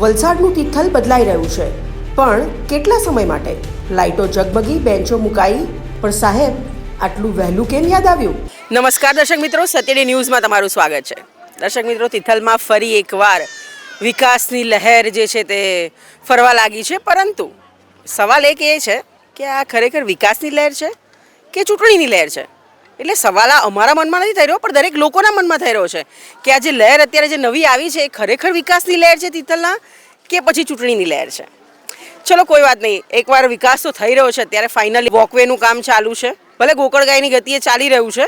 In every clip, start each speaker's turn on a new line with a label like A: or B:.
A: વલસાડનું તિથલ બદલાઈ રહ્યું છે, પણ કેટલા સમય માટે? લાઇટો જગબગી, બેન્ચો મુકાઈ, પણ સાહેબ આટલું વહેલું કેમ યાદ આવ્યું?
B: નમસ્કાર દર્શક મિત્રો, સત્યડી ન્યૂઝમાં તમારું સ્વાગત છે. દર્શક મિત્રો, તિથલમાં ફરી એકવાર વિકાસની લહેર જે છે તે ફરવા લાગી છે, પરંતુ સવાલ એક એ છે કે આ ખરેખર વિકાસની લહેર છે કે ચૂંટણીની લહેર છે? એટલે સવાલ આ અમારા મનમાં નથી થઈ રહ્યો, પણ દરેક લોકોના મનમાં થઈ રહ્યો છે કે આ જે લહેર અત્યારે જે નવી આવી છે એ ખરેખર વિકાસની લહેર છે તિથલના કે પછી ચૂંટણીની લહેર છે? ચલો કોઈ વાત નહીં, એકવાર વિકાસ તો થઈ રહ્યો છે. અત્યારે ફાઇનલી વોકવેનું કામ ચાલુ છે, ભલે ગોકળગાયની ગતિએ ચાલી રહ્યું છે.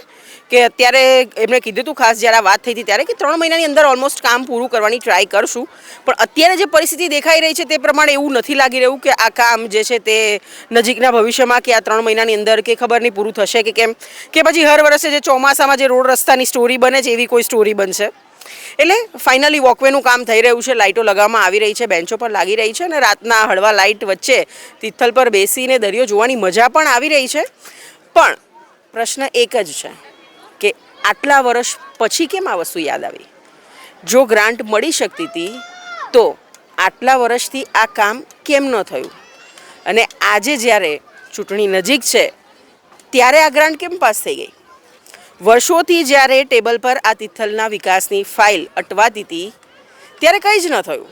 B: કે અત્યારે એમણે કીધું હતું ખાસ જ્યારે આ વાત થઈ હતી ત્યારે કે 3 મહિનાની અંદર ઓલમોસ્ટ કામ પૂરું કરવાની ટ્રાય કરશું, પણ અત્યારે જે પરિસ્થિતિ દેખાઈ રહી છે તે પ્રમાણે એવું નથી લાગી રહ્યું કે આ કામ જે છે તે નજીકના ભવિષ્યમાં કે આ 3 મહિનાની અંદર કે ખબર નહીં પૂરું થશે કે કેમ, કે પછી હર વર્ષે જે ચોમાસામાં જે રોડ રસ્તાની સ્ટોરી બને છે એવી કોઈ સ્ટોરી બનશે. એટલે ફાઇનલી વોકવેનું કામ થઈ રહ્યું છે, લાઇટો લગાવવામાં આવી રહી છે, બેન્ચો પર લાગી રહી છે અને રાતના હળવા લાઇટ વચ્ચે તિથલ પર બેસીને દરિયો જોવાની મજા પણ આવી રહી છે. પણ પ્રશ્ન એક જ છે કે આટલા વર્ષ પછી કેમ આ વસ્તુ યાદ આવી? જો ગ્રાન્ટ મળી શકતી હતી તો આટલા વર્ષથી આ કામ કેમ ન થયું? અને આજે જ્યારે ચૂંટણી નજીક છે ત્યારે આ ગ્રાન્ટ કેમ પાસ થઈ ગઈ? વર્ષોથી જ્યારે ટેબલ પર આ તિથલના વિકાસની ફાઇલ અટવાતી હતી ત્યારે કંઈ જ ન થયું,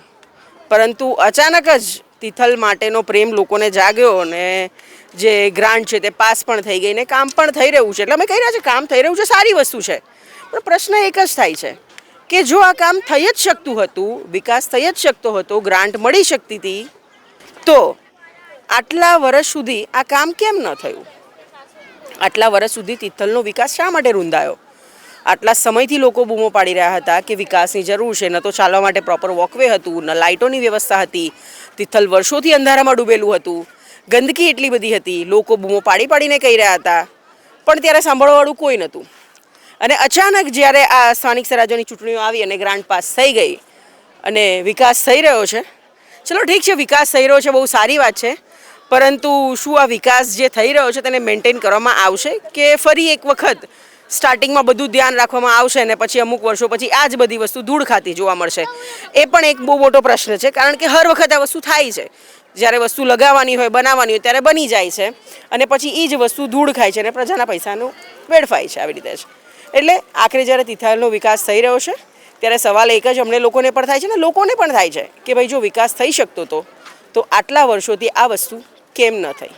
B: પરંતુ અચાનક જ તિથલ માટેનો પ્રેમ લોકોને જાગ્યો અને જે ગ્રાન્ટ છે તે પાસ પણ થઈ ગઈ ને કામ પણ થઈ રહ્યું છે. એટલે અમે કહી રહ્યા છીએ કામ થઈ રહ્યું છે, સારી વસ્તુ છે, પણ પ્રશ્ન એક જ થાય છે કે જો આ કામ થઈ જ શકતું હતું, વિકાસ થઈ જ શકતો હતો, ગ્રાન્ટ મળી શકતી હતી, તો આટલા વર્ષ સુધી આ કામ કેમ ન થયું? આટલા વર્ષ સુધી તિથલનો વિકાસ શા માટે રૂંધાયો? આટલા સમયથી લોકો બૂમો પાડી રહ્યા હતા કે વિકાસની જરૂર છે. ન તો ચાલવા માટે પ્રોપર વોકવે હતું, ન લાઇટોની વ્યવસ્થા હતી, તિથલ વર્ષોથી અંધારામાં ડૂબેલું હતું, ગંદકી એટલી બધી હતી, લોકો બૂમો પાડીને કહી રહ્યા હતા, પણ ત્યારે સાંભળવાવાળું કોઈ નહોતું. અને અચાનક જ્યારે આ સ્થાનિક સ્વરાજ્યની ચૂંટણીઓ આવી અને ગ્રાન્ટ પાસ થઈ ગઈ અને વિકાસ થઈ રહ્યો છે, ચલો ઠીક છે, વિકાસ થઈ રહ્યો છે, બહુ સારી વાત છે, પરંતુ શું આ વિકાસ જે થઈ રહ્યો છે તેને મેન્ટેન કરવામાં આવશે કે ફરી એક વખત સ્ટાર્ટિંગમાં બધું ધ્યાન રાખવામાં આવશે અને પછી અમુક વર્ષો પછી આ જ બધી વસ્તુ ધૂળ ખાતી જોવા મળશે? એ પણ એક બહુ મોટો પ્રશ્ન છે, કારણ કે હર વખત આ વસ્તુ થાય છે. જ્યારે વસ્તુ લગાવવાની હોય, બનાવવાની હોય ત્યારે બની જાય છે અને પછી એ જ વસ્તુ ધૂળ ખાય છે અને પ્રજાના પૈસાનું વેડફાય છે. આવી રીતે જ એટલે આખરે જ્યારે તિથલનો વિકાસ થઈ રહ્યો છે ત્યારે સવાલ એક જ અમને લોકોને પણ થાય છે ને લોકોને પણ થાય છે કે ભાઈ જો વિકાસ થઈ શકતો હતો તો આટલા વર્ષોથી આ વસ્તુ કેમ ન થઈ?